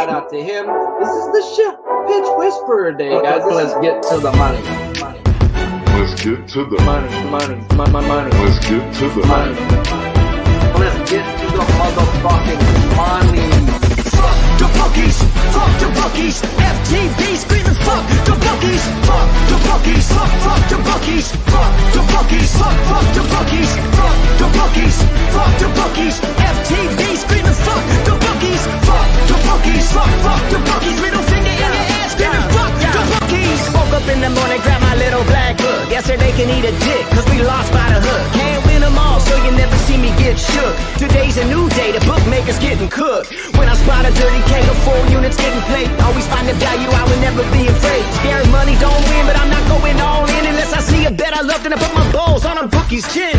shout out to him. This is the Pitch Whisperer Day, guys. Let's get to the money. Let's get to the money. Let's get to the money. Let's get to the motherfucking money. Fuck the bookies, fuck the bookies. FTB screaming fuck the bookies, fuck the bookies, fuck the bookies, fuck the bookies, fuck the bookies, fuck the bookies, fuck the bookies. FTB screaming fuck the bookies, fuck the bookies, fuck the bookies. Middle finger in your ass screaming fuck the bookies. Woke up in the morning, grab my little black book. Yesterday can eat a dick, cause we lost by the hook. Can't win them all, so you never see me get shook. Today's a new day, the bookmaker's getting cooked. When I spot a dirty K of 4 units getting played, always find the value, I would never be afraid. Scary money don't win, but I'm not going all in unless I see a bet I love, then I put my balls on a bookie's chin.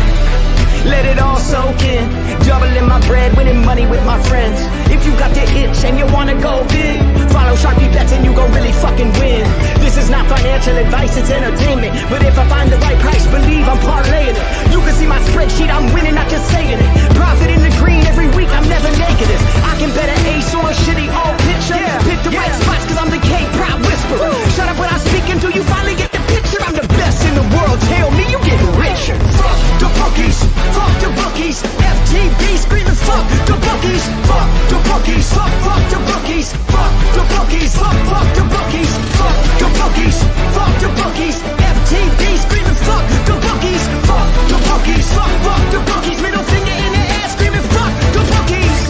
Let it all soak in, doubling my bread, winning money with my friends. If you got the itch and you wanna go big, follow Sharpie bets and you gon' really fucking win. This is not financial advice, it's entertainment. But if I find the right price, believe I'm parlaying it. You can see my spreadsheet, I'm winning, not just saying it. Profit in the green every week, I'm never negative. I can bet an ace or a shitty old picture. Pick the right spots cause I'm the K-Prop whisperer. Shut up when I speak until you finally get the picture. I'm the best in the world, tell me you getting richer. Fuck the bookies, fuck the bookies. FTB screaming fuck the bookies, fuck the bookies, fuck the bookies, fuck the bookies, fuck the bookies, fuck the bookies, fuck the bookies. FTB screaming fuck the bookies, fuck the bookies, fuck the bookies. Middle finger in the ass screaming fuck the bookies.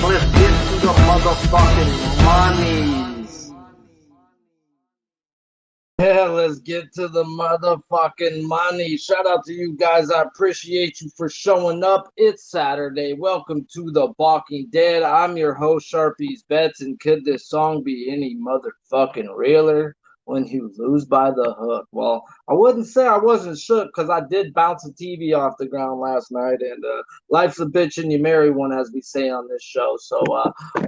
Let's get to the motherfucking monies. Yeah, let's get to the motherfucking money. Shout out to you guys. I appreciate you for showing up. It's Saturday. Welcome to the Balking Dead. I'm your host, Sharpie's Bets. And could this song be any motherfucking realer when you lose by the hook? Well, I wouldn't say I wasn't shook because I did bounce a TV off the ground last night. And life's a bitch and you marry one, as we say on this show. So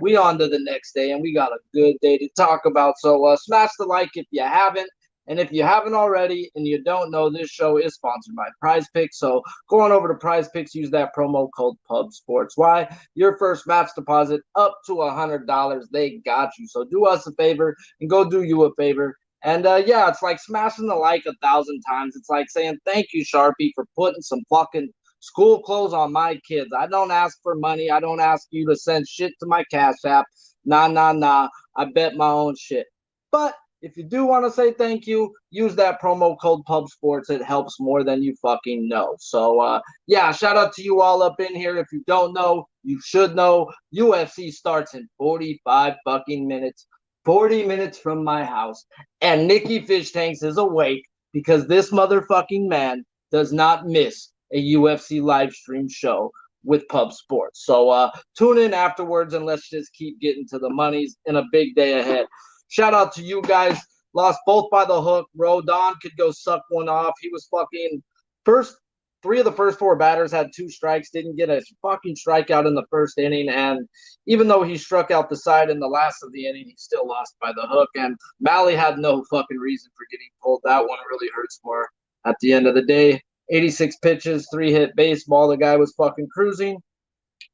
we on to the next day, and we got a good day to talk about. So smash the like if you haven't. And if you haven't already and you don't know, this show is sponsored by Prize Picks. So go on over to Prize Picks, use that promo code PUBSports. Why? Your first match deposit up to $100. They got you. So do us a favor and go do you a favor. And yeah, it's like smashing the like 1,000 times. It's like saying thank you, Sharpie, for putting some fucking school clothes on my kids. I don't ask for money. I don't ask you to send shit to my Cash App. Nah. I bet my own shit. But if you do want to say thank you, use that promo code PUBSports. It helps more than you fucking know. So, yeah, shout out to you all up in here. If you don't know, you should know. UFC starts in 45 fucking minutes. 40 minutes from my house. And Nikki Fish Tanks is awake because this motherfucking man does not miss a UFC live stream show with Pub Sports. So, tune in afterwards and let's just keep getting to the monies in a big day ahead. Shout out to you guys. Lost both by the hook. Rodon could go suck one off. He was fucking three of the first 4 batters had 2 strikes. Didn't get a fucking strikeout in the first inning. And even though he struck out the side in the last of the inning, he still lost by the hook. And Malley had no fucking reason for getting pulled. That one really hurts more at the end of the day. 86 pitches, 3-hit baseball. The guy was fucking cruising.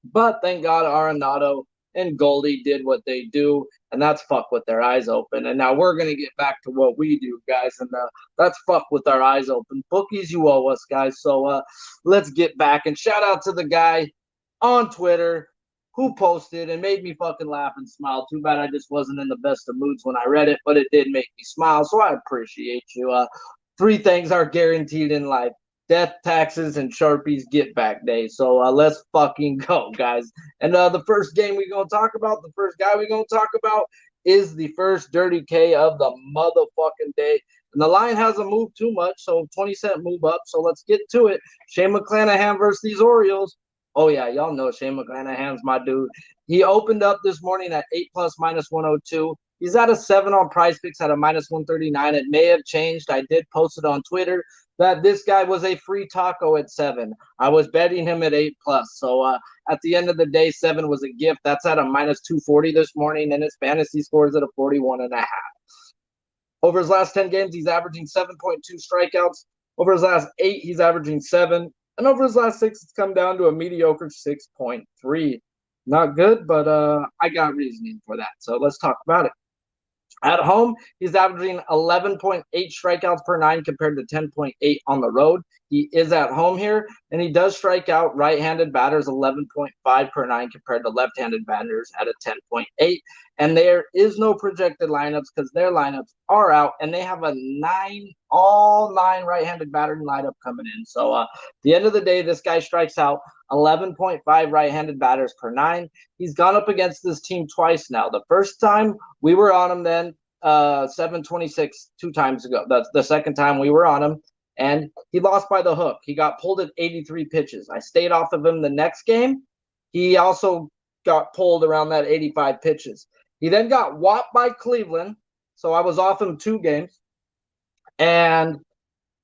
But thank God Arenado and Goldie did what they do, and that's fuck with their eyes open. And now we're going to get back to what we do, guys, and that's fuck with our eyes open. Bookies, you owe us, guys. So let's get back. And shout out to the guy on Twitter who posted and made me fucking laugh and smile. Too bad I just wasn't in the best of moods when I read it, but it did make me smile, so I appreciate you. 3 things are guaranteed in life: death, taxes, and Sharpie's get back day. So let's fucking go, guys. And the first game we're going to talk about, the first guy we're going to talk about is the first Dirty K of the motherfucking day. And the line hasn't moved too much, so 20-cent move up. So let's get to it. Shane McClanahan versus these Orioles. Oh, yeah, y'all know Shane McClanahan's my dude. He opened up this morning at 8+ -102. He's at a 7 on Prize Picks at a -139. It may have changed. I did post it on Twitter that this guy was a free taco at 7. I was betting him at 8+. So at the end of the day, 7 was a gift. That's at a -240 this morning, and his fantasy scores at a 41.5. Over his last 10 games, he's averaging 7.2 strikeouts. Over his last 8, he's averaging 7. And over his last 6, it's come down to a mediocre 6.3. Not good, but I got reasoning for that. So let's talk about it. At home, he's averaging 11.8 strikeouts per nine compared to 10.8 on the road. He is at home here, and he does strike out right-handed batters 11.5 per nine compared to left-handed batters at a 10.8. And there is no projected lineups because their lineups are out, and they have a all nine right-handed batter lineup coming in. So at the end of the day, this guy strikes out 11.5 right-handed batters per nine. He's gone up against this team twice now. The first time we were on him then 726 2 times ago. That's the second time we were on him, and he lost by the hook. He got pulled at 83 pitches. I stayed off of him the next game. He also got pulled around that 85 pitches. He then got whopped by Cleveland, so I was off him 2 games, and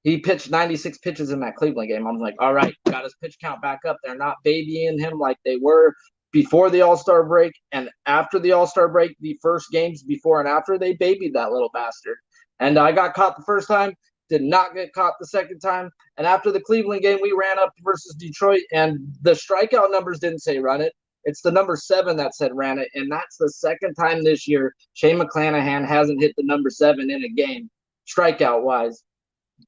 he pitched 96 pitches in that Cleveland game. I'm like, all right, got his pitch count back up. They're not babying him like they were before the All-Star break and after the All-Star break. The first games before and after, they babied that little bastard. And I got caught the first time, did not get caught the second time. And after the Cleveland game, we ran up versus Detroit, and the strikeout numbers didn't say run it. It's the number 7 that said ran it, and that's the second time this year Shane McClanahan hasn't hit the number 7 in a game, strikeout-wise.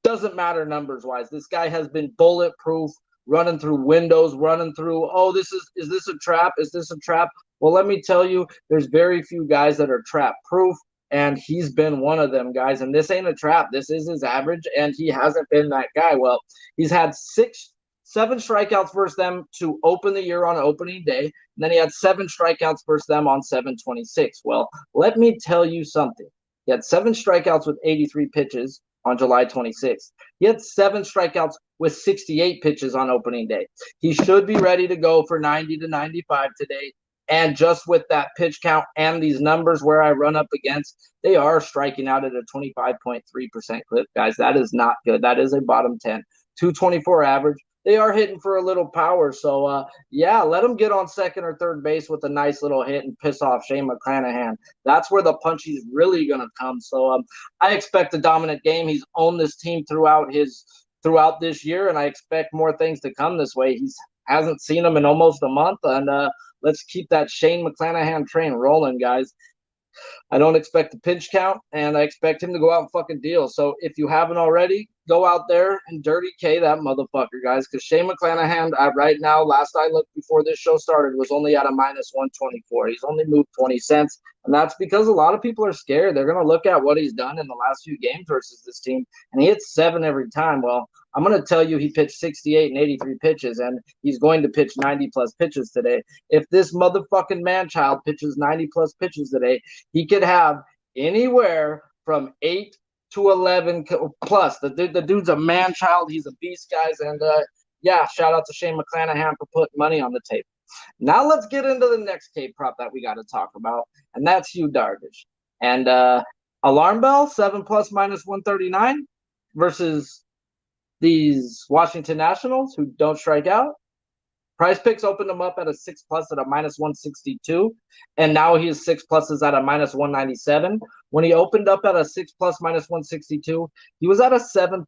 Doesn't matter numbers-wise. This guy has been bulletproof, running through windows, running through, is this a trap? Is this a trap? Well, let me tell you, there's very few guys that are trap-proof, and he's been one of them guys. And this ain't a trap. This is his average, and he hasn't been that guy. Well, he's had 7 strikeouts versus them to open the year on opening day. And then he had 7 strikeouts versus them on 7/26. Well, let me tell you something. He had 7 strikeouts with 83 pitches on July 26th. He had 7 strikeouts with 68 pitches on opening day. He should be ready to go for 90 to 95 today. And just with that pitch count and these numbers where I run up against, they are striking out at a 25.3% clip, guys. That is not good. That is a bottom 10. 224 average. They are hitting for a little power. So, yeah, let them get on second or third base with a nice little hit and piss off Shane McClanahan. That's where the punchy's really going to come. So, I expect a dominant game. He's owned this team throughout this year, and I expect more things to come this way. He hasn't seen them in almost a month, and let's keep that Shane McClanahan train rolling, guys. I don't expect a pinch count, and I expect him to go out and fucking deal. So if you haven't already, go out there and dirty K that motherfucker, guys, because Shane McClanahan, right now, last I looked before this show started, was only at a minus 124. He's only moved 20 cents, and that's because a lot of people are scared. They're going to look at what he's done in the last few games versus this team, and he hits 7 every time. Well, I'm going to tell you he pitched 68 and 83 pitches, and he's going to pitch 90-plus pitches today. If this motherfucking man-child pitches 90-plus pitches today, he could have anywhere from 8 to 11 plus. The dude's a man-child. He's a beast, guys. And, yeah, shout out to Shane McClanahan for putting money on the table. Now let's get into the next K prop that we got to talk about, and that's Yu Darvish. And alarm bell, 7+ minus 139 versus these Washington Nationals who don't strike out. Price Picks opened him up at a 6+ at a minus 162, and now his 6+ is at a minus 197. When he opened up at a 6+ minus 162, he was at a 7+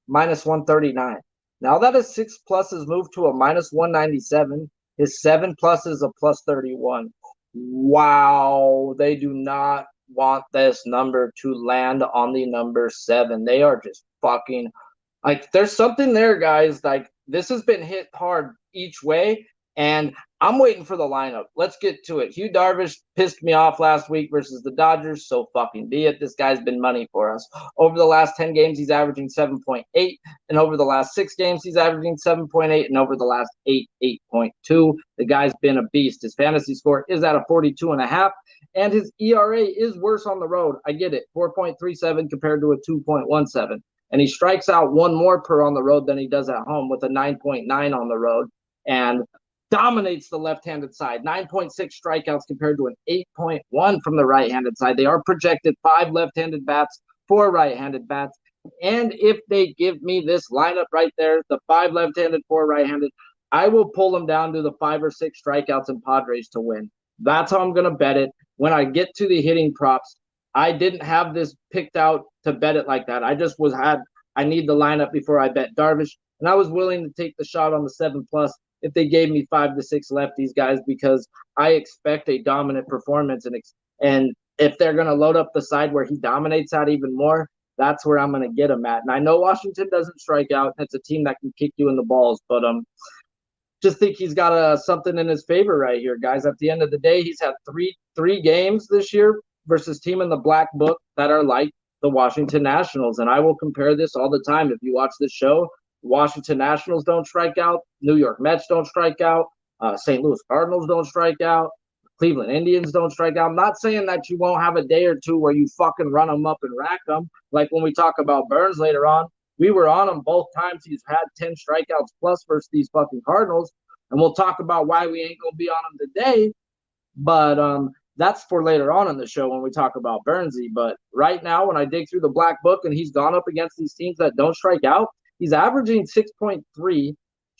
minus 139. Now that his 6+ has moved to a minus 197, his 7+ is a plus 31. Wow, they do not want this number to land on the number 7. They are just fucking like, there's something there, guys. Like, this has been hit hard each way, and I'm waiting for the lineup. Let's get to it. Yu Darvish pissed me off last week versus the Dodgers, so fucking be it. This guy's been money for us. Over the last 10 games, he's averaging 7.8, and over the last 6 games, he's averaging 7.8, and over the last 8, 8.2. The guy's been a beast. His fantasy score is at a 42.5, and his ERA is worse on the road. I get it, 4.37 compared to a 2.17. And he strikes out 1 more per on the road than he does at home with a 9.9 on the road, and dominates the left-handed side. 9.6 strikeouts compared to an 8.1 from the right-handed side. They are projected 5 left-handed bats, 4 right-handed bats. And if they give me this lineup right there, the 5 left-handed, 4 right-handed, I will pull them down to the 5 or 6 strikeouts in Padres to win. That's how I'm going to bet it. When I get to the hitting props, I didn't have this picked out to bet it like that. I just I need the lineup before I bet Darvish, and I was willing to take the shot on the 7+. if they gave me 5 to 6 lefties, guys, because I expect a dominant performance. And if they're going to load up the side where he dominates out even more, that's where I'm going to get him at. And I know Washington doesn't strike out. It's a team that can kick you in the balls, but just think he's got something in his favor right here, guys. At the end of the day, he's had three games this year versus team in the black book that are like the Washington Nationals. And I will compare this all the time. If you watch this show, Washington Nationals don't strike out. New York Mets don't strike out. St. Louis Cardinals don't strike out. Cleveland Indians don't strike out. I'm not saying that you won't have a day or two where you fucking run them up and rack them. Like when we talk about Burnes later on, we were on him both times. He's had 10 strikeouts plus versus these fucking Cardinals. And we'll talk about why we ain't going to be on him today. But that's for later on in the show when we talk about Burnesy. But right now, when I dig through the black book and he's gone up against these teams that don't strike out, he's averaging 6.3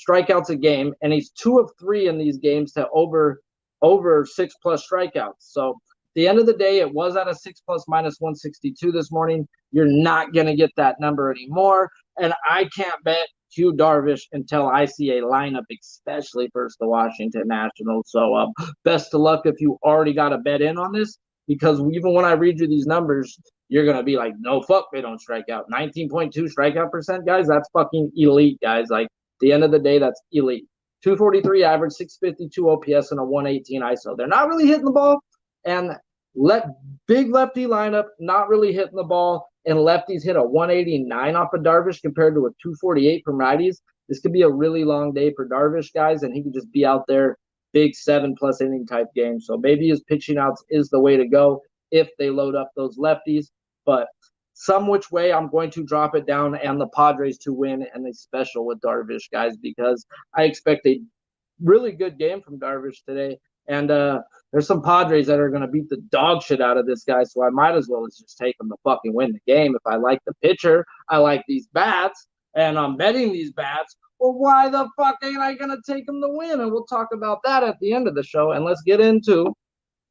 strikeouts a game. And he's 2 of 3 in these games to over 6+ strikeouts. So at the end of the day, it was at a 6+ minus 162 this morning. You're not going to get that number anymore. And I can't bet Hugh Darvish until I see a lineup, especially versus the Washington Nationals. So best of luck if you already got a bet in on this, because even when I read you these numbers, you're going to be like, no, fuck, they don't strike out. 19.2 strikeout percent, guys, that's fucking elite, guys. Like, at the end of the day, that's elite. 243 average, 652 OPS, and a 118 ISO. They're not really hitting the ball, and big lefty lineup, not really hitting the ball, and lefties hit a 189 off of Darvish compared to a 248 from righties. This could be a really long day for Darvish, guys, and he could just be out there big 7+ inning type game. So maybe his pitching outs is the way to go if they load up those lefties. But some which way, I'm going to drop it down and the Padres to win and a special with Darvish, guys, because I expect a really good game from Darvish today. And there's some Padres that are going to beat the dog shit out of this guy, so I might as well just take him to fucking win the game. If I like the pitcher, I like these bats, and I'm betting these bats, well, why the fuck ain't I going to take him to win? And we'll talk about that at the end of the show. And let's get into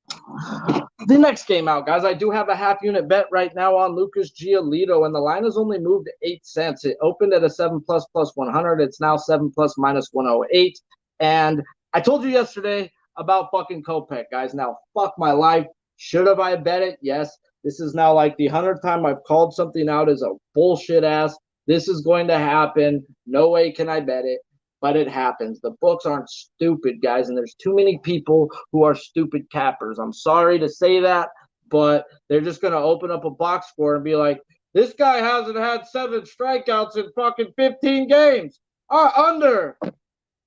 the next game out, guys. I do have a half-unit bet right now on Lucas Giolito, and the line has only moved 8 cents. It opened at a 7+ plus 100. It's now 7+ minus 108. And I told you yesterday about fucking Kopech, guys. Now, fuck my life. Should have I bet it? Yes. This is now like the 100th time I've called something out as a bullshit ass. This is going to happen. No way can I bet it, but it happens. The books aren't stupid, guys, and there's too many people who are stupid cappers. I'm sorry to say that, but they're just going to open up a box score and be like, this guy hasn't had 7 strikeouts in fucking 15 games. Under.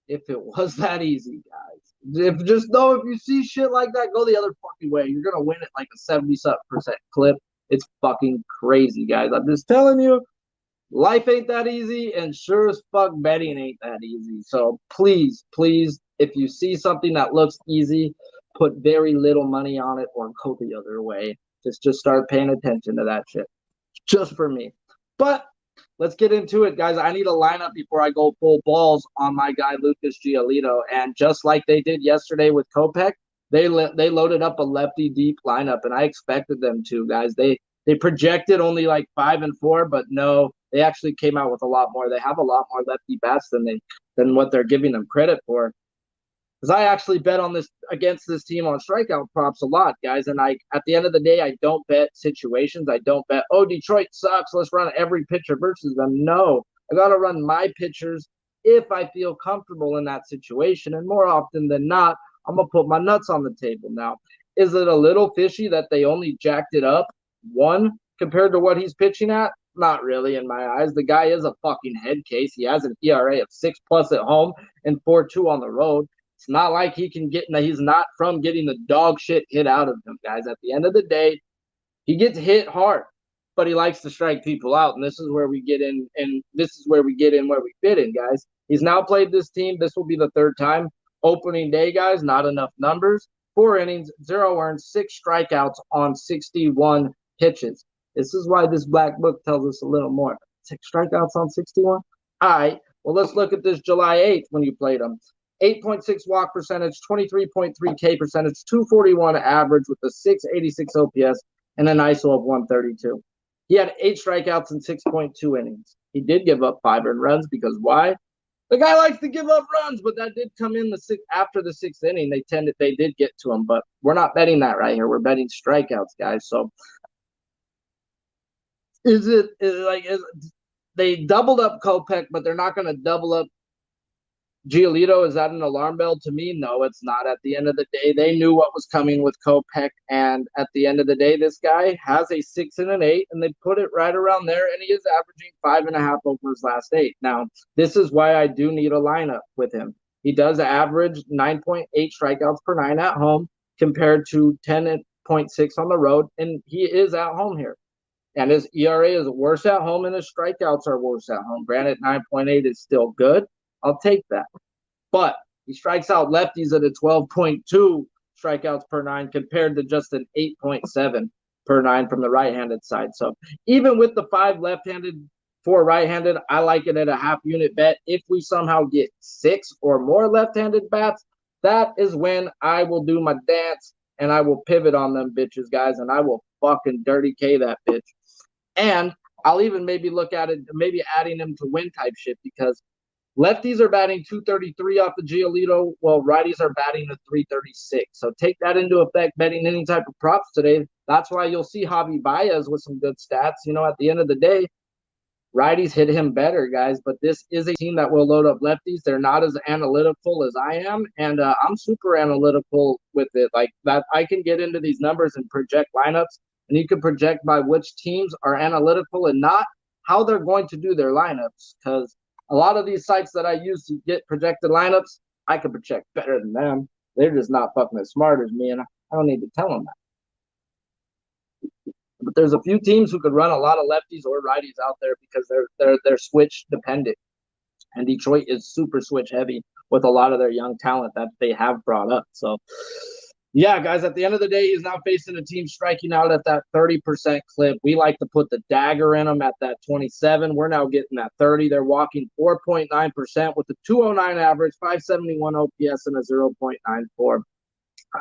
If it was that easy, guys. If you see shit like that, go the other fucking way. You're gonna win it like a 70% clip. It's fucking crazy, guys. I'm just telling you, life ain't that easy, and sure as fuck betting ain't that easy. So please, if you see something that looks easy, put very little money on it or go the other way. Just start paying attention to that shit. Just for me. But let's get into it, guys. I need a lineup before I go full balls on my guy, Lucas Giolito. And just like they did yesterday with Kopech, they loaded up a lefty deep lineup, and I expected them to, guys. They projected only like 5 and 4, but no, they actually came out with a lot more. They have a lot more lefty bats than what they're giving them credit for. Because I actually bet on this against this team on strikeout props a lot, guys. And at the end of the day, I don't bet situations. I don't bet, oh, Detroit sucks, let's run every pitcher versus them. No, I got to run my pitchers if I feel comfortable in that situation. And more often than not, I'm going to put my nuts on the table. Now, is it a little fishy that they only jacked it up 1 compared to what he's pitching at? Not really in my eyes. The guy is a fucking head case. He has an ERA of 6+ at home and 4.2 on the road. It's not like he's not from getting the dog shit hit out of him, guys. At the end of the day, he gets hit hard, but he likes to strike people out. And this is where we get in, where we fit in, guys. He's now played this team. This will be the 3rd time. Opening day, guys, not enough numbers. 4 innings, 0 earned, 6 strikeouts on 61 pitches. This is why this black book tells us a little more. 6 strikeouts on 61? All right. Well, let's look at this July 8th when you played him. 8.6 walk percentage, 23.3 K percentage, 241 average with a 686 OPS and an ISO of 132. He had 8 strikeouts in 6.2 innings. He did give up 5 earned runs because why? The guy likes to give up runs, but that did come in after the sixth inning. They did get to him, but we're not betting that right here. We're betting strikeouts, guys. So they doubled up Kopech, but they're not going to double up Giolito? Is that an alarm bell to me? No, it's not. At the end of the day, they knew what was coming with Kopech, and at the end of the day, this guy has a 6 and an 8, and they put it right around there, and he is averaging 5.5 over his last 8. Now, this is why I do need a lineup with him. He does average 9.8 strikeouts per 9 at home compared to 10.6 on the road, and he is at home here. And his ERA is worse at home, and his strikeouts are worse at home. Granted, 9.8 is still good. I'll take that. But he strikes out lefties at a 12.2 strikeouts per 9 compared to just an 8.7 per 9 from the right-handed side. So even with the 5 left-handed, 4 right-handed, I like it at a half unit bet. If we somehow get 6 or more left-handed bats, that is when I will do my dance and I will pivot on them bitches, guys, and I will fucking dirty K that bitch. And I'll even maybe look at it, maybe adding them to win type shit, because lefties are batting 233 off the Giolito, while righties are batting a 336. So take that into effect betting any type of props today. That's why you'll see Javi Baez with some good stats. You know, at the end of the day, righties hit him better, guys. But this is a team that will load up lefties. They're not as analytical as I am, and I'm super analytical with it. Like that, I can get into these numbers and project lineups, and you can project by which teams are analytical and not how they're going to do their lineups, because a lot of these sites that I use to get projected lineups, I can project better than them. They're just not fucking as smart as me, and I don't need to tell them that. But there's a few teams who could run a lot of lefties or righties out there because they're switch dependent, and Detroit is super switch heavy with a lot of their young talent that they have brought up. So, yeah, guys, at the end of the day, he's now facing a team striking out at that 30% clip. We like to put the dagger in them at that 27. We're now getting that 30. They're walking 4.9% with a 209 average, 571 OPS, and a 0.94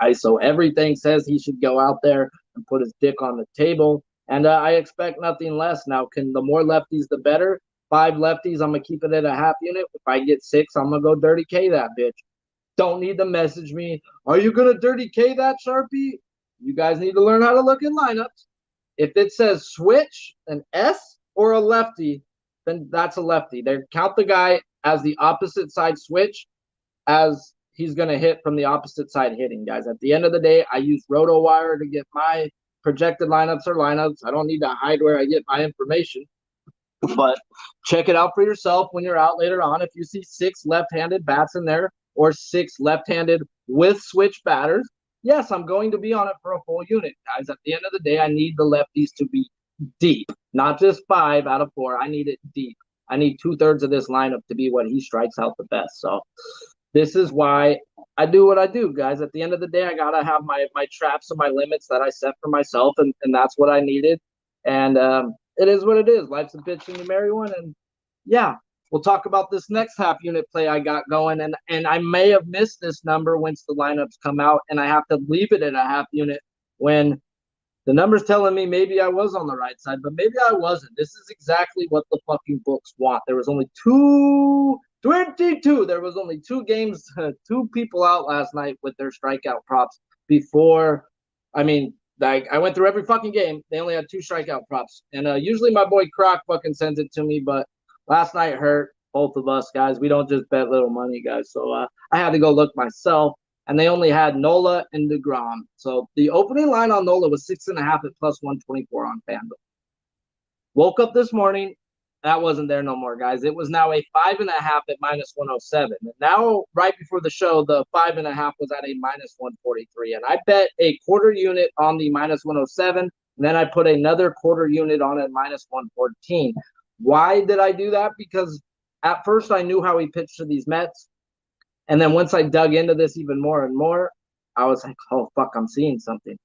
ISO. Everything says he should go out there and put his dick on the table, and I expect nothing less. Now, the more lefties, the better. 5 lefties, I'm going to keep it at a half unit. If I get 6, I'm going to go dirty K that bitch. Don't need to message me. Are you going to dirty K that, Sharpie? You guys need to learn how to look at lineups. If it says switch, an S, or a lefty, then that's a lefty. They count the guy as the opposite side switch as he's going to hit from the opposite side hitting, guys. At the end of the day, I use RotoWire to get my projected lineups or lineups. I don't need to hide where I get my information. But check it out for yourself when you're out later on. If you see 6 left-handed bats in there, or 6 left-handed with switch batters, yes, I'm going to be on it for a full unit, guys. At the end of the day, I need the lefties to be deep, not just 5 out of 4. I need it deep. I need 2/3 of this lineup to be what he strikes out the best. So this is why I do what I do, guys. At the end of the day, I got to have my traps and my limits that I set for myself, and that's what I needed. And it is what it is. Life's a bitch and you marry one, and yeah. We'll talk about this next half unit play I got going, and I may have missed this number once the lineups come out, and I have to leave it at a half unit when the number's telling me maybe I was on the right side, but maybe I wasn't. This is exactly what the fucking books want. There was only 22. There was only 2 games, 2 people out last night with their strikeout props before. I mean, like, I went through every fucking game. They only had 2 strikeout props, and usually my boy Croc fucking sends it to me, but last night hurt both of us, guys. We don't just bet little money, guys. So I had to go look myself, and they only had Nola and deGrom. So the opening line on Nola was 6.5 at plus 124 on FanDuel. Woke up this morning, that wasn't there no more, guys. It was now a 5.5 at minus 107. And now, right before the show, the 5.5 was at a minus 143. And I bet a quarter unit on the minus 107, and then I put another quarter unit on at minus 114. Why did I do that? Because at first I knew how he pitched to these Mets. And then once I dug into this even more and more, I was like, oh, fuck, I'm seeing something.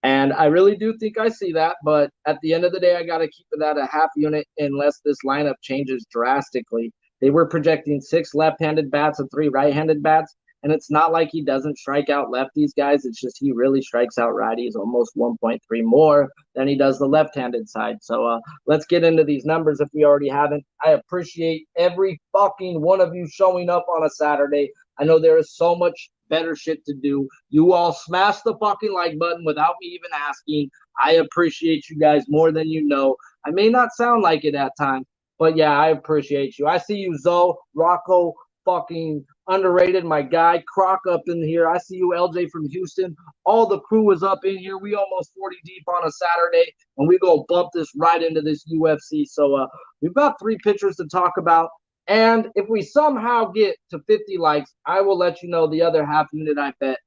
And I really do think I see that. But at the end of the day, I got to keep it at a half unit unless this lineup changes drastically. They were projecting 6 left-handed bats and 3 right-handed bats. And it's not like he doesn't strike out lefties, guys. It's just he really strikes out righties almost 1.3 more than he does the left-handed side. So let's get into these numbers if we already haven't. I appreciate every fucking one of you showing up on a Saturday. I know there is so much better shit to do. You all smash the fucking like button without me even asking. I appreciate you guys more than you know. I may not sound like it at times, but yeah, I appreciate you. I see you, Zoe, Rocco, fucking underrated, my guy, Croc up in here. I see you, LJ from Houston. All the crew is up in here. We almost 40 deep on a Saturday, and we gonna bump this right into this UFC. So we've got 3 pitchers to talk about. And if we somehow get to 50 likes, I will let you know the other half unit I bet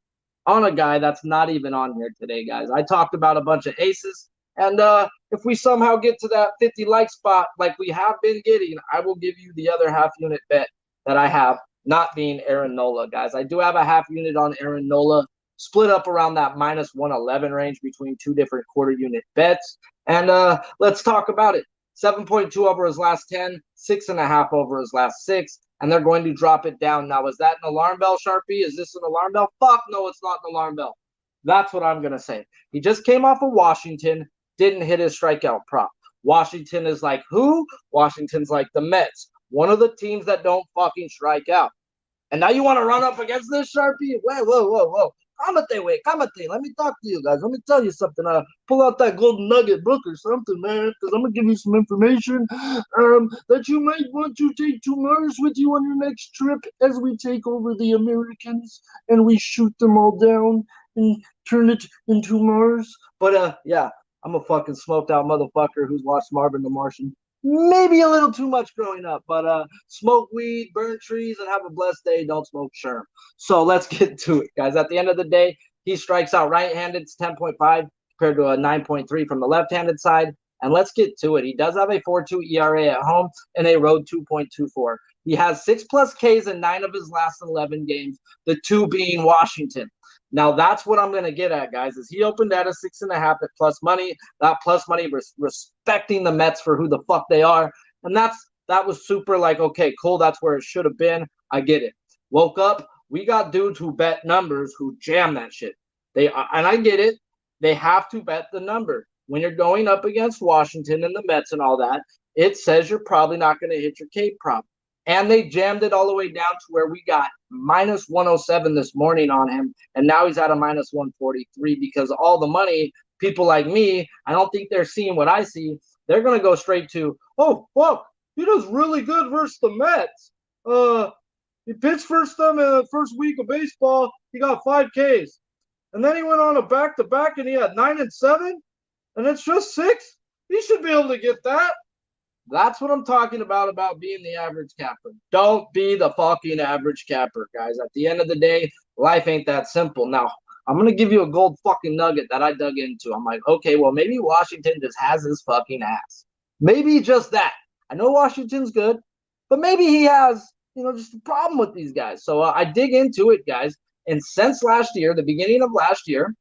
on a guy that's not even on here today, guys. I talked about a bunch of aces. And if we somehow get to that 50 like spot like we have been getting, I will give you the other half unit bet that I have, not being Aaron Nola, guys. I do have a half unit on Aaron Nola, split up around that minus 111 range between 2 different quarter unit bets. And let's talk about it. 7.2 over his last 10, 6.5 over his last 6, and they're going to drop it down. Now, is that an alarm bell, Sharpie? Is this an alarm bell? Fuck no, it's not an alarm bell. That's what I'm going to say. He just came off of Washington, didn't hit his strikeout prop. Washington is like who? Washington's like the Mets, one of the teams that don't fucking strike out. And now you want to run up against this, Sharpie? Whoa. Kamate. Let me talk to you guys. Let me tell you something. Pull out that golden nugget book or something, man, because I'm going to give you some information that you might want to take to Mars with you on your next trip as we take over the Americans and we shoot them all down and turn it into Mars. But, yeah, I'm a fucking smoked out motherfucker who's watched Marvin the Martian maybe a little too much growing up, but smoke weed, burn trees, and have a blessed day. Don't smoke sherm. So let's get to it, guys. At the end of the day, he strikes out right-handed. It's 10.5 compared to a 9.3 from the left-handed side. And let's get to it. He does have a 4.2 ERA at home and a road 2.24. He has 6+ Ks in 9 of his last 11 games, the 2 being Washington. Now, that's what I'm going to get at, guys, is he opened at a 6.5 at plus money. That plus money respecting the Mets for who the fuck they are. And that was super like, okay, cool, that's where it should have been. I get it. Woke up, we got dudes who bet numbers who jam that shit. And I get it. They have to bet the number. When you're going up against Washington and the Mets and all that, it says you're probably not going to hit your K prop. And they jammed it all the way down to where we got minus 107 this morning on him. And now he's at a minus 143 because all the money, people like me, I don't think they're seeing what I see. They're going to go straight to, oh, fuck, he does really good versus the Mets. He pitched first week of baseball. He got 5 Ks. And then he went on a back-to-back and he had 9 and 7. And it's just 6. He should be able to get that. That's what I'm talking about being the average capper. Don't be the fucking average capper, guys. At the end of the day, life ain't that simple. Now, I'm going to give you a gold fucking nugget that I dug into. I'm like, okay, well, maybe Washington just has his fucking ass. Maybe just that. I know Washington's good, but maybe he has, just a problem with these guys. So I dig into it, guys. And since last year, the beginning of last year,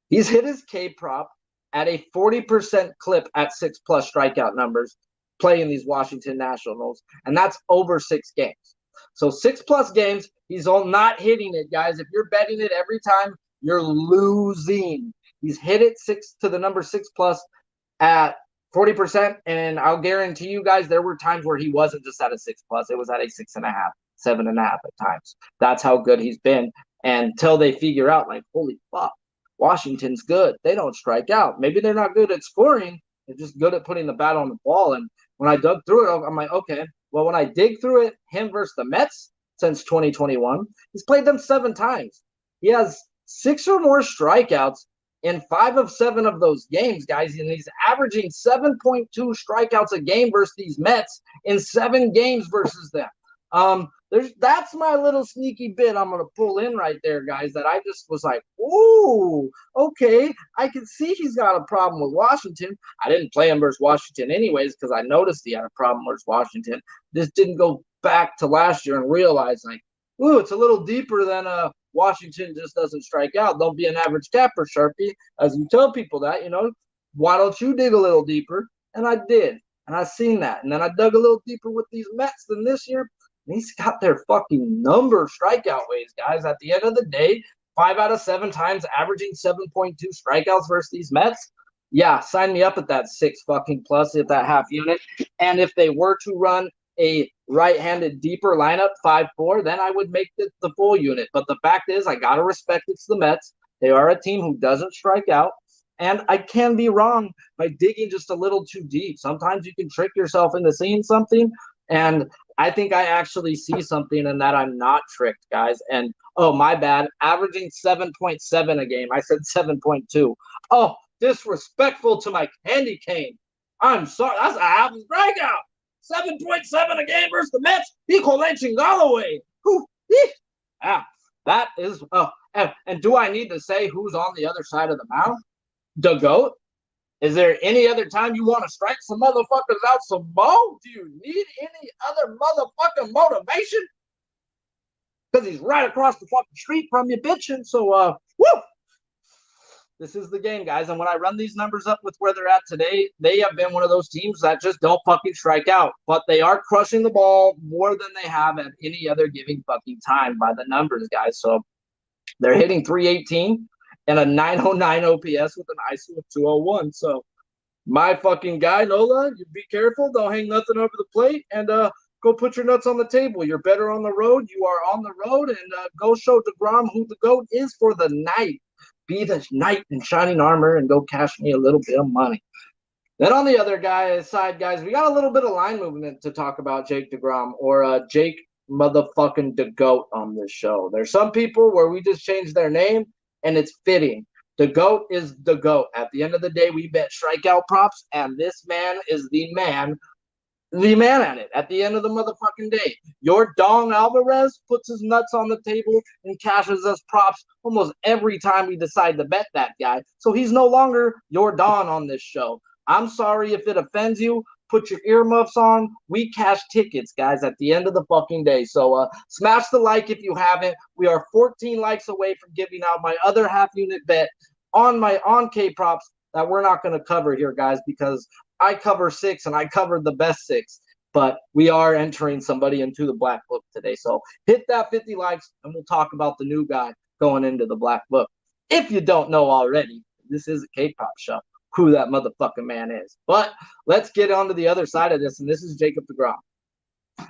he's hit his K prop at a 40% clip at 6+ strikeout numbers playing these Washington Nationals, and that's over 6 games. So 6+ games, he's not hitting it, guys. If you're betting it every time, you're losing. He's hit it 6 to the number 6+ at 40%, and I'll guarantee you guys there were times where he wasn't just at a 6+. It was at a 6.5, 7.5 at times. That's how good he's been until they figure out, like, holy fuck, Washington's good. They don't strike out. Maybe they're not good at scoring. They're just good at putting the bat on the ball. And when I dug through it, I'm like, okay, well, when I dig through it, him versus the Mets since 2021, he's played them 7 times. He has 6 or more strikeouts in 5 of 7 of those games, guys. And he's averaging 7.2 strikeouts a game versus these Mets in 7 games versus them. That's my little sneaky bit I'm going to pull in right there, guys, that I just was like, ooh, okay, I can see he's got a problem with Washington. I didn't play him versus Washington anyways because I noticed he had a problem versus Washington. Just didn't go back to last year and realize, like, ooh, it's a little deeper than Washington just doesn't strike out. Don't be an average capper, Sharpie. As you tell people that, why don't you dig a little deeper? And I did, and I seen that. And then I dug a little deeper with these Mets than this year. And he's got their fucking number strikeout ways, guys. At the end of the day, 5 out of 7 times, averaging 7.2 strikeouts versus these Mets. Yeah, sign me up at that 6 fucking plus at that half unit. And if they were to run a right-handed deeper lineup, 5-4, then I would make the full unit. But the fact is, I got to respect it's the Mets. They are a team who doesn't strike out. And I can be wrong by digging just a little too deep. Sometimes you can trick yourself into seeing something. And I think I actually see something in that I'm not tricked, guys. And, oh, my bad, averaging 7.7 a game. I said 7.2. Oh, disrespectful to my candy cane. I'm sorry. That's a half a strikeout. 7.7 a game versus the Mets. Pico Galloway. That is. Oh, and do I need to say who's on the other side of the mound? The GOAT? Is there any other time you want to strike some motherfuckers out some more? Do you need any other motherfucking motivation? Because he's right across the fucking street from you, bitching. So, woo! This is the game, guys. And when I run these numbers up with where they're at today, they have been one of those teams that just don't fucking strike out. But they are crushing the ball more than they have at any other giving fucking time by the numbers, guys. So they're hitting 318 and a 909 OPS with an ISO of 201. So my fucking guy, Nola, you be careful. Don't hang nothing over the plate. And go put your nuts on the table. You're better on the road. You are on the road. And go show deGrom who the GOAT is for the night. Be the knight in shining armor and go cash me a little bit of money. Then on the other side, guys, we got a little bit of line movement to talk about Jake deGrom or Jake motherfucking DeGoat on this show. There's some people where we just change their name and it's fitting. The GOAT is the GOAT. At the end of the day, we bet strikeout props, and this man is the man at it at the end of the motherfucking day. Your Dong Alvarez puts his nuts on the table and cashes us props almost every time we decide to bet that guy. So he's no longer your Don on this show. I'm sorry if it offends you. Put your earmuffs on. We cash tickets, guys, at the end of the fucking day. So smash the like if you haven't. We are 14 likes away from giving out my other half unit bet on K-Props that we're not going to cover here, guys, because I cover 6 and I covered the best 6, but we are entering somebody into the black book today. So hit that 50 likes and we'll talk about the new guy going into the black book. If you don't know already, this is a K-pop show, who that motherfucking man is. But let's get on to the other side of this, and this is Jacob deGrom.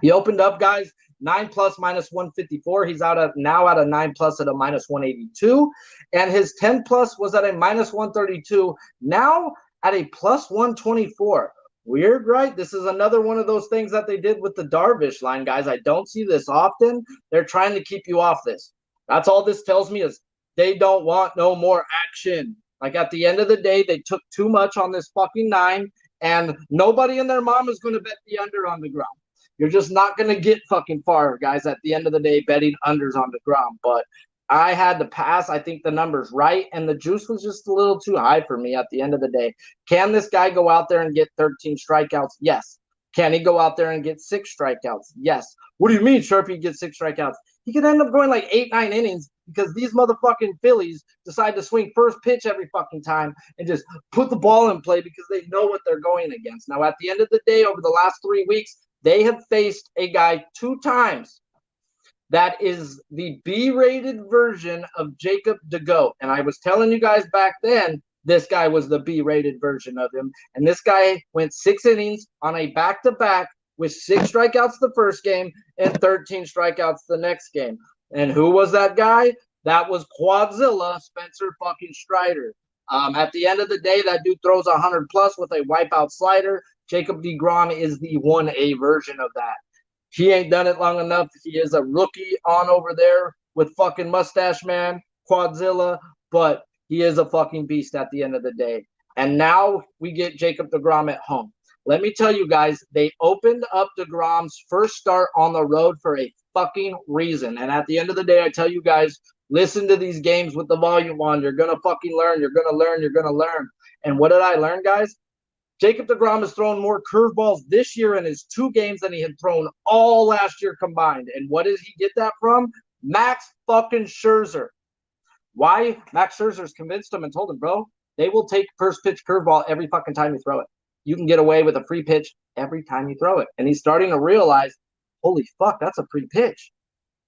He opened up, guys, 9 plus minus 154. He's now at a 9 plus at a minus 182, and his 10 plus was at a minus 132. Now at a plus 124. Weird, right? This is another one of those things that they did with the Darvish line, guys. I don't see this often. They're trying to keep you off this. That's all this tells me is they don't want no more action. Like at the end of the day, they took too much on this fucking 9, and nobody and their mom is going to bet the under on deGrom. You're just not going to get fucking far, guys, at the end of the day, betting unders on deGrom. But I had to pass. I think the number's right, and the juice was just a little too high for me at the end of the day. Can this guy go out there and get 13 strikeouts? Yes. Can he go out there and get 6 strikeouts? Yes. What do you mean, Sharpie gets 6 strikeouts? He could end up going like 8, 9 innings because these motherfucking Phillies decide to swing first pitch every fucking time and just put the ball in play because they know what they're going against. Now, at the end of the day, over the last 3 weeks, they have faced a guy 2 times that is the B-rated version of Jacob deGoat. And I was telling you guys back then, this guy was the B-rated version of him. And this guy went 6 innings on a back-to-back with 6 strikeouts the first game and 13 strikeouts the next game. And who was that guy? That was Quadzilla Spencer fucking Strider. At the end of the day, that dude throws 100 plus with a wipeout slider. Jacob deGrom is the 1A version of that. He ain't done it long enough. He is a rookie on over there with fucking Mustache Man, Quadzilla, but he is a fucking beast at the end of the day. And now we get Jacob deGrom at home. Let me tell you guys, they opened up deGrom's first start on the road for a fucking reason. And at the end of the day, I tell you guys, listen to these games with the volume on. You're going to fucking learn. You're going to learn. You're going to learn. And what did I learn, guys? Jacob deGrom has thrown more curveballs this year in his 2 games than he had thrown all last year combined. And what did he get that from? Max fucking Scherzer. Why? Max Scherzer's convinced him and told him, bro, they will take first pitch curveball every fucking time you throw it. You can get away with a free pitch every time you throw it. And he's starting to realize holy fuck, that's a pre-pitch.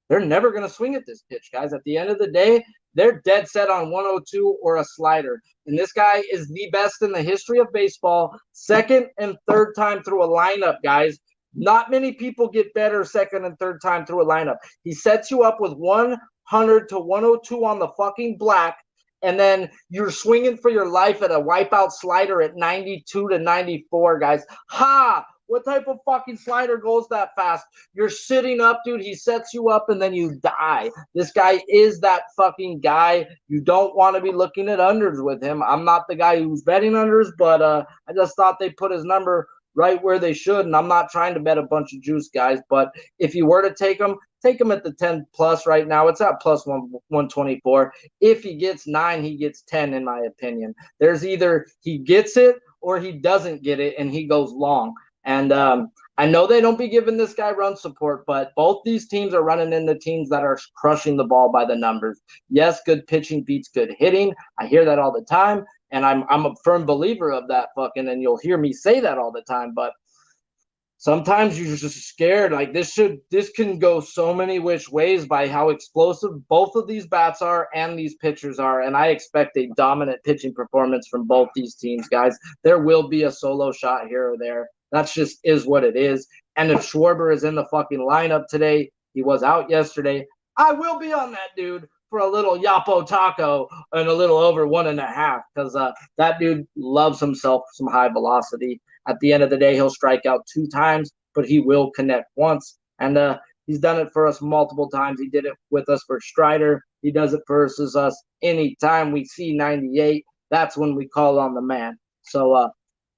They're never going to swing at this pitch, guys. At the end of the day, they're dead set on 102 or a slider. And this guy is the best in the history of baseball, second and third time through a lineup, guys. Not many people get better second and third time through a lineup. He sets you up with 100 to 102 on the fucking black, and then you're swinging for your life at a wipeout slider at 92 to 94, guys. Ha! What type of fucking slider goes that fast? You're sitting up, dude. He sets you up, and then you die. This guy is that fucking guy. You don't want to be looking at unders with him. I'm not the guy who's betting unders, but I just thought they put his number right where they should, and I'm not trying to bet a bunch of juice, guys. But if you were to take him at the 10 plus right now. It's at plus 124. If he gets 9, he gets 10, in my opinion. There's either he gets it or he doesn't get it, and he goes long. And I know they don't be giving this guy run support, but both these teams are running into teams that are crushing the ball by the numbers. Yes, good pitching beats good hitting. I hear that all the time, and I'm a firm believer of that fucking, and you'll hear me say that all the time, but sometimes you're just scared. Like this can go so many which ways by how explosive both of these bats are and these pitchers are. And I expect a dominant pitching performance from both these teams, guys. There will be a solo shot here or there. That's just is what it is. And if Schwarber is in the fucking lineup today, he was out yesterday, I will be on that dude for a little Yapo taco and a little over 1.5 because that dude loves himself some high velocity. At the end of the day, he'll strike out 2 times, but he will connect once. And he's done it for us multiple times. He did it with us for Strider. He does it versus us anytime we see 98. That's when we call on the man. So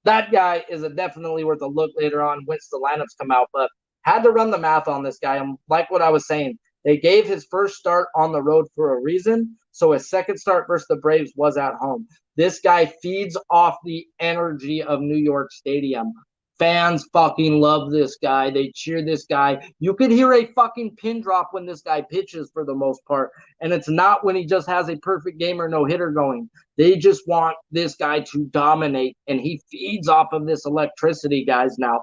that guy is definitely worth a look later on once the lineups come out. But had to run the math on this guy. And like what I was saying, they gave his first start on the road for a reason. So his second start versus the Braves was at home. This guy feeds off the energy of New York Stadium. Fans fucking love this guy. They cheer this guy. You could hear a fucking pin drop when this guy pitches for the most part. And it's not when he just has a perfect game or no hitter going. They just want this guy to dominate. And he feeds off of this electricity, guys. Now,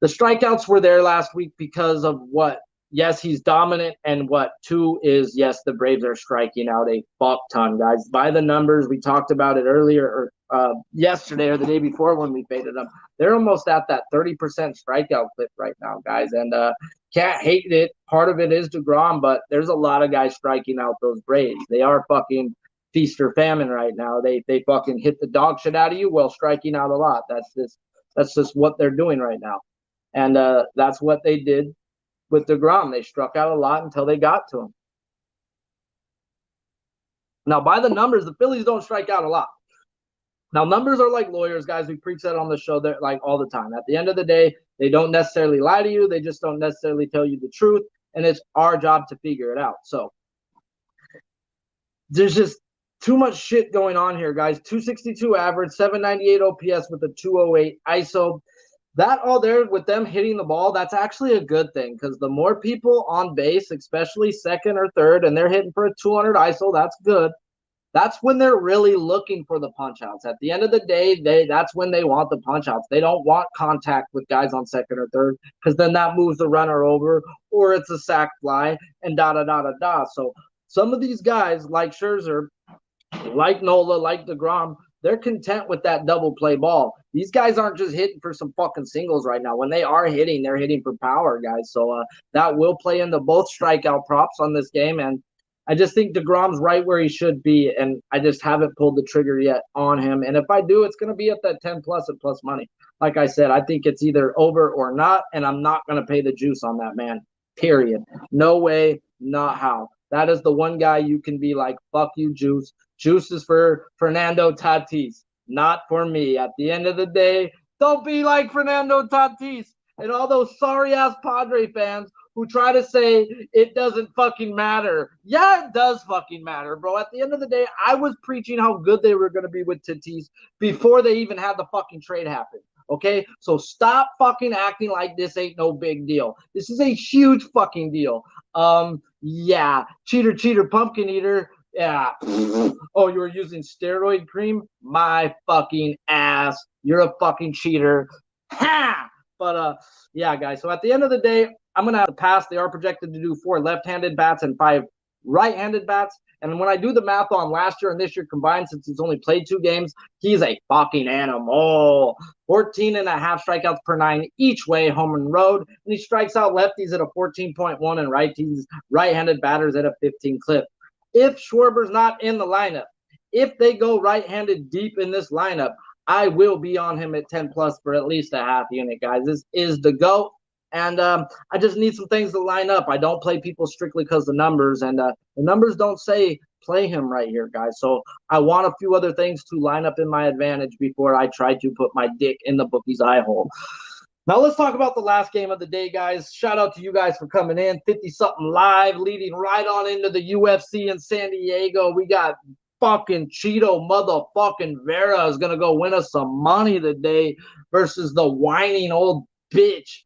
the strikeouts were there last week because of what? Yes, he's dominant, and what 2 is, yes, the Braves are striking out a fuck ton, guys. By the numbers, we talked about it earlier, or yesterday or the day before when we faded them. They're almost at that 30% strikeout clip right now, guys, and can't hate it. Part of it is deGrom, but there's a lot of guys striking out those Braves. They are fucking feast or famine right now. They fucking hit the dog shit out of you while striking out a lot. That's just what they're doing right now, and that's what they did. With deGrom, they struck out a lot until they got to him. Now, by the numbers, the Phillies don't strike out a lot. Now, numbers are like lawyers, guys. We preach that on the show like all the time. At the end of the day, they don't necessarily lie to you. They just don't necessarily tell you the truth, and it's our job to figure it out. So there's just too much shit going on here, guys. 262 average, 798 OPS with a 208 ISO. That all there with them hitting the ball, that's actually a good thing because the more people on base, especially second or third, and they're hitting for a 200 ISO, that's good. That's when they're really looking for the punch-outs. At the end of the day, that's when they want the punch-outs. They don't want contact with guys on second or third because then that moves the runner over or it's a sac fly and da-da-da-da-da. So some of these guys like Scherzer, like Nola, like deGrom, they're content with that double play ball. These guys aren't just hitting for some fucking singles right now. When they are hitting, they're hitting for power, guys. So that will play into both strikeout props on this game. And I just think deGrom's right where he should be. And I just haven't pulled the trigger yet on him. And if I do, it's going to be at that 10 plus at plus money. Like I said, I think it's either over or not. And I'm not going to pay the juice on that, man. Period. No way, not how. That is the one guy you can be like, fuck you, juice. Juice is for Fernando Tatis, not for me. At the end of the day, don't be like Fernando Tatis and all those sorry-ass Padre fans who try to say it doesn't fucking matter. Yeah, it does fucking matter, bro. At the end of the day, I was preaching how good they were going to be with Tatis before they even had the fucking trade happen. Okay? So stop fucking acting like this ain't no big deal. This is a huge fucking deal. Yeah. Cheater, pumpkin eater. Yeah. Oh, you were using steroid cream? My fucking ass. You're a fucking cheater. Ha! But, yeah, guys. So at the end of the day, I'm going to have to pass. They are projected to do 4 left-handed bats and 5 right-handed bats. And when I do the math on last year and this year combined, since he's only played 2 games, he's a fucking animal. 14.5 strikeouts per 9 each way, home and road. And he strikes out lefties at a 14.1 and righties, right-handed batters at a 15 clip. If Schwarber's not in the lineup, if they go right-handed deep in this lineup, I will be on him at 10 plus for at least a half unit, guys. This is the GOAT. And I just need some things to line up. I don't play people strictly because the numbers, and the numbers don't say play him right here, guys. So I want a few other things to line up in my advantage before I try to put my dick in the bookie's eye hole. Now let's talk about the last game of the day, guys. Shout out to you guys for coming in. 50-something live, leading right on into the UFC in San Diego. We got fucking Cheeto motherfucking Vera is going to go win us some money today versus the whining old bitch.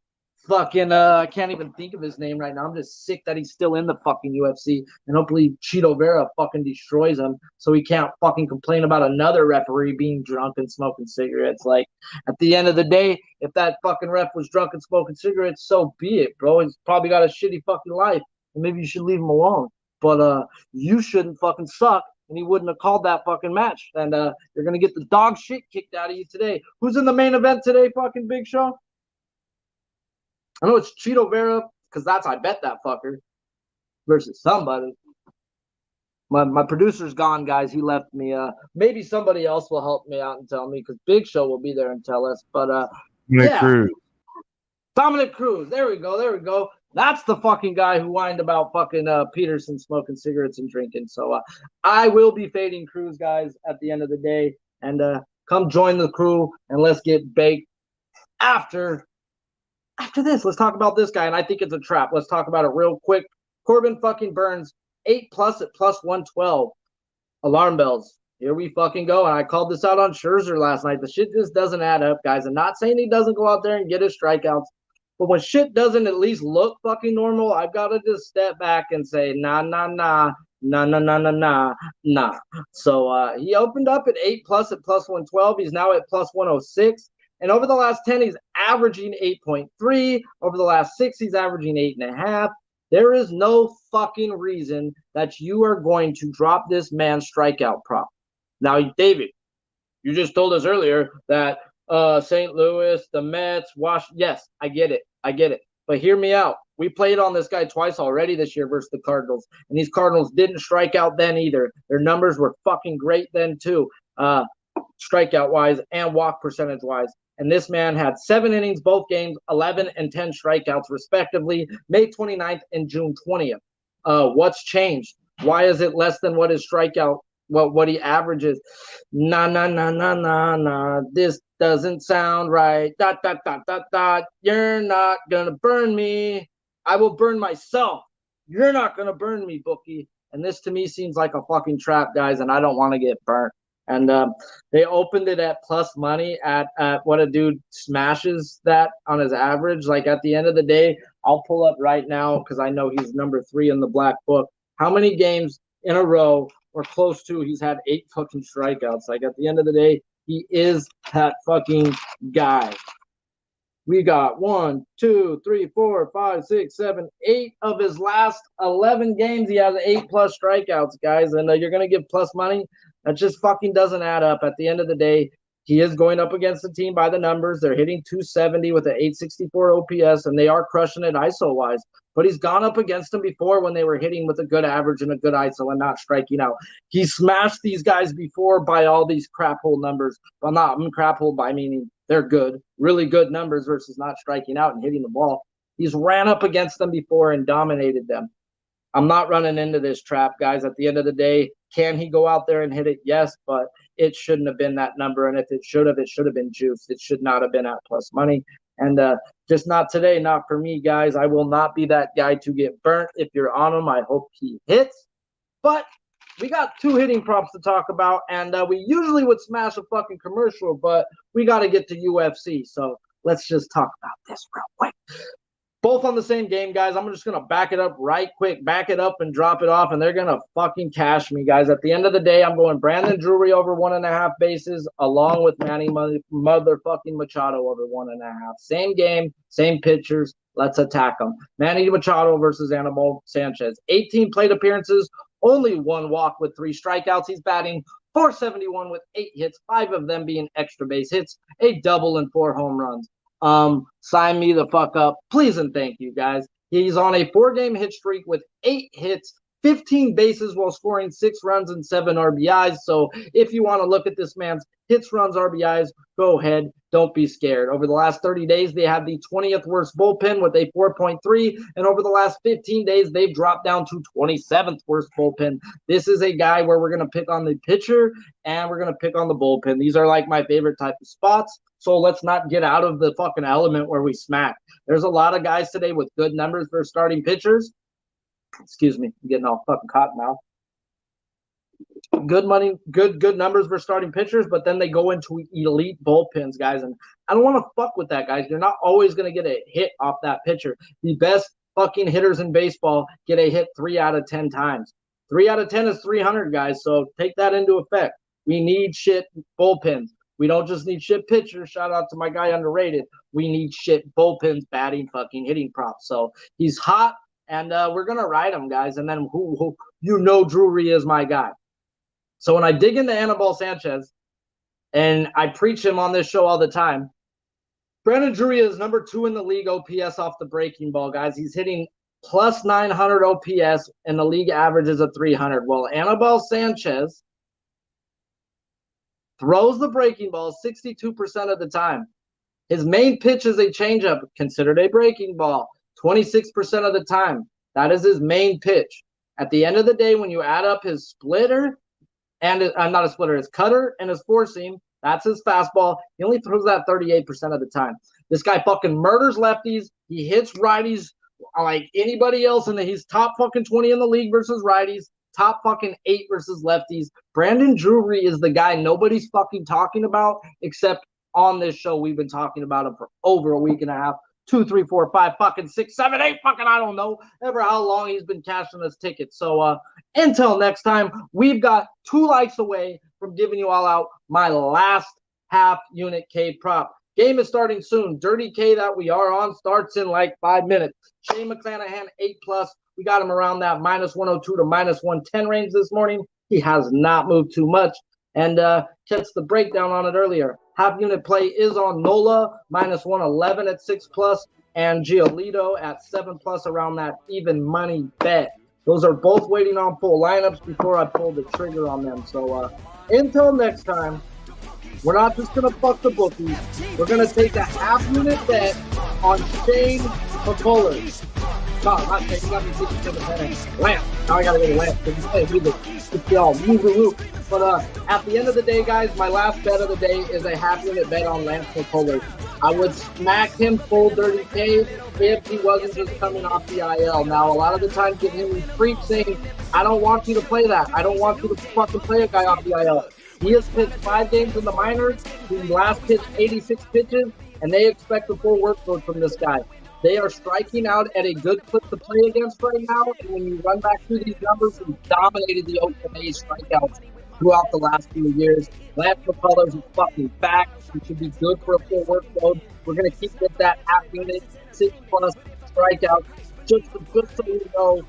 Fucking, I can't even think of his name right now. I'm just sick that he's still in the fucking UFC. And hopefully Cheeto Vera fucking destroys him so he can't fucking complain about another referee being drunk and smoking cigarettes. Like, at the end of the day, if that fucking ref was drunk and smoking cigarettes, so be it, bro. He's probably got a shitty fucking life. And maybe you should leave him alone. But you shouldn't fucking suck. And he wouldn't have called that fucking match. And you're going to get the dog shit kicked out of you today. Who's in the main event today, fucking Big Show? I know it's Cheeto Vera, because I bet that fucker, versus somebody. My producer's gone, guys. He left me. Maybe somebody else will help me out and tell me, because Big Show will be there and tell us. But Cruz. Dominic Cruz. There we go. That's the fucking guy who whined about fucking Peterson smoking cigarettes and drinking. So I will be fading Cruz, guys, at the end of the day. And come join the crew, and let's get baked after this. Let's talk about this guy, and I think it's a trap. Let's talk about it real quick. Corbin fucking Burnes, 8 plus at plus 112. Alarm bells. Here we fucking go. And I called this out on Scherzer last night. The shit just doesn't add up, guys. I'm not saying he doesn't go out there and get his strikeouts, but when shit doesn't at least look fucking normal, I've got to just step back and say, nah. So he opened up at 8 plus at plus 112. He's now at plus 106. And over the last 10, he's averaging 8.3. Over the last 6, he's averaging 8.5. There is no fucking reason that you are going to drop this man's strikeout prop. Now, David, you just told us earlier that St. Louis, the Mets, Washington. Yes, I get it. But hear me out. We played on this guy twice already this year versus the Cardinals. And these Cardinals didn't strike out then either. Their numbers were fucking great then too, strikeout-wise and walk percentage-wise. And this man had 7 innings, both games, 11 and 10 strikeouts, respectively, May 29th and June 20th. What's changed? Why is it less than what his strikeout, what he averages? Nah. This doesn't sound right. ... You're not going to burn me. I will burn myself. You're not going to burn me, bookie. And this to me seems like a fucking trap, guys, and I don't want to get burnt. And they opened it at plus money at what a dude smashes that on his average. Like, at the end of the day, I'll pull up right now because I know he's number 3 in the black book. How many games in a row or close to he's had 8 fucking strikeouts? Like, at the end of the day, he is that fucking guy. We got 1, 2, 3, 4, 5, 6, 7, 8 of his last 11 games. He has 8 plus strikeouts, guys. And you're going to give plus money? That just fucking doesn't add up. At the end of the day, he is going up against the team by the numbers. They're hitting 270 with an 864 OPS, and they are crushing it ISO-wise. But he's gone up against them before when they were hitting with a good average and a good ISO and not striking out. He smashed these guys before by all these crap hole numbers. Well, not crap hole by meaning they're good, really good numbers versus not striking out and hitting the ball. He's ran up against them before and dominated them. I'm not running into this trap, guys. At the end of the day, can he go out there and hit it? Yes, but it shouldn't have been that number. And if it should have been juiced. It should not have been at plus money. And just not today, not for me, guys. I will not be that guy to get burnt. If you're on him, I hope he hits. But we got 2 hitting props to talk about. And we usually would smash a fucking commercial, but we got to get to UFC. So let's just talk about this real quick. both on the same game, guys. I'm just going to back it up right quick, back it up and drop it off, and they're going to fucking cash me, guys. At the end of the day, I'm going Brandon Drury over 1.5 bases, along with Manny motherfucking Machado over 1.5. Same game, same pitchers. Let's attack them. Manny Machado versus Anibal Sanchez. 18 plate appearances, only 1 walk with 3 strikeouts. He's batting .471 with 8 hits, 5 of them being extra base hits, a double and 4 home runs. Sign me the fuck up, please and thank you, guys. He's on a 4-game hit streak with 8 hits, 15 bases while scoring 6 runs and 7 RBIs. So if you want to look at this man's hits, runs, RBIs, go ahead. Don't be scared. Over the last 30 days, they have the 20th worst bullpen with a 4.3. And over the last 15 days, they've dropped down to 27th worst bullpen. This is a guy where we're going to pick on the pitcher and we're going to pick on the bullpen. These are like my favorite type of spots. So let's not get out of the fucking element where we smack. There's a lot of guys today with good numbers for starting pitchers. Excuse me, I'm getting all fucking cotton now. Good money, good numbers for starting pitchers, but then they go into elite bullpens, guys. And I don't want to fuck with that, guys. You're not always going to get a hit off that pitcher. The best fucking hitters in baseball get a hit 3 out of 10 times. 3 out of 10 is 300, guys. So take that into effect. We need shit bullpens. We don't just need shit pitchers. Shout out to my guy underrated. We need shit bullpens, batting, fucking hitting props. So he's hot, and we're going to ride him, guys. And then who Drury is my guy. So when I dig into Anibal Sanchez, and I preach him on this show all the time, Brandon Drury is number 2 in the league OPS off the breaking ball, guys. He's hitting plus 900 OPS, and the league average is a 300. Well, Anibal Sanchez throws the breaking ball 62% of the time. His main pitch is a changeup, considered a breaking ball, 26% of the time. That is his main pitch. At the end of the day, when you add up his splitter, and not a splitter, his cutter and his four seam, that's his fastball. He only throws that 38% of the time. This guy fucking murders lefties. He hits righties like anybody else, and he's top fucking 20 in the league versus righties, top fucking 8 versus lefties. Brandon Drury is the guy nobody's fucking talking about, except on this show. We've been talking about him for over a week and a half. 2, 3, 4, 5, fucking 6, 7, 8, fucking I don't know ever how long he's been cashing his tickets. So until next time, we've got 2 likes away from giving you all out my last half unit K prop. Game is starting soon. Dirty K that we are on starts in like 5 minutes. Shane McClanahan 8+. We got him around that -102 to -110 range this morning. He has not moved too much. And catch the breakdown on it earlier. Half unit play is on Nola, -111 at 6+, and Giolito at 7+ around that even money bet. Those are both waiting on full lineups before I pull the trigger on them. So until next time, we're not just going to fuck the bookies. We're going to take a half unit bet on Shane McCullers. No, not Shane. You got me 67 Lamp. Now I got to go to Lamp. But at the end of the day, guys, my last bet of the day is a half unit bet on Lance McCullers. I would smack him full dirty K if he wasn't just coming off the IL. Now, a lot of the times get him freak saying, I don't want you to play that. I don't want you to fucking play a guy off the IL. He has pitched 5 games in the minors. He last pitched 86 pitches, and they expect a full workload from this guy. They are striking out at a good clip to play against right now. And when you run back through these numbers, he dominated the Oakland A's strikeouts throughout the last few years. Lance McCullers is fucking back. He should be good for a full workload. We're going to keep with that half unit, 6+ strikeout, just so you know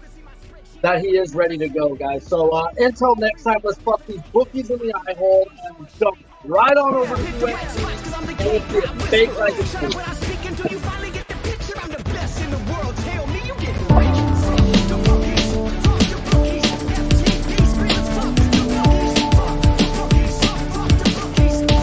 that he is ready to go, guys. So until next time, let's fuck these bookies in the eye hole and jump right on over to the UFC and let's get a fake like a